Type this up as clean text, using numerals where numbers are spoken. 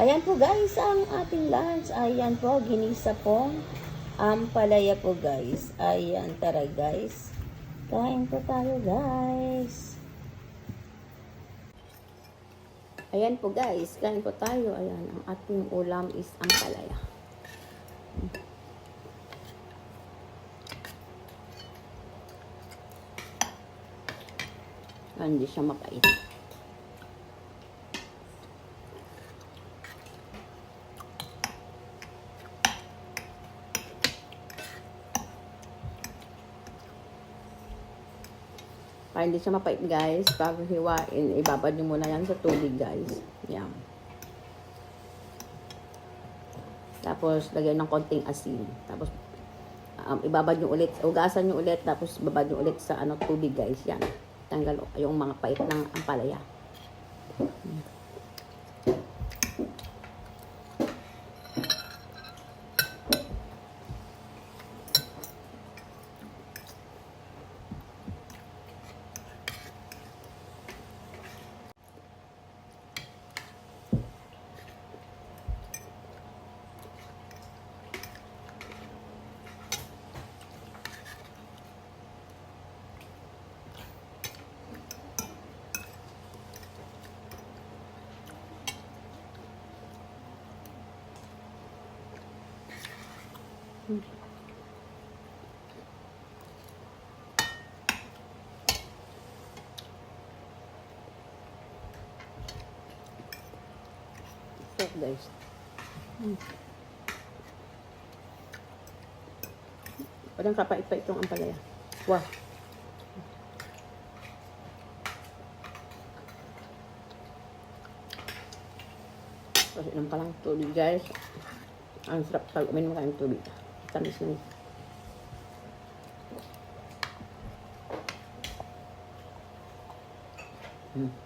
Ayan po guys, ang ating lunch. Ayan po, ginisa pong ampalaya po guys. Ayan, tara guys. Kain po tayo guys. Ayan po guys, kain po tayo. Ayan, ang ating ulam is ampalaya. Hindi siya mapait. Para hindi siya mapait guys, bago hiwain, ibabad nyo muna yan sa tubig guys. Yan. Tapos, lagyan ng konting asin. Tapos, ibabad nyo ulit, ugasan nyo ulit, tapos babad nyo ulit sa tubig guys. Yan. Tanggal yung mga pait ng ampalaya. So guys. Parang kapait-pait itong ampalaya. Wow. Kasi inom ka lang tubig guys. Ang sarap pag uminom ka ng tubig. Tamis na. Mm.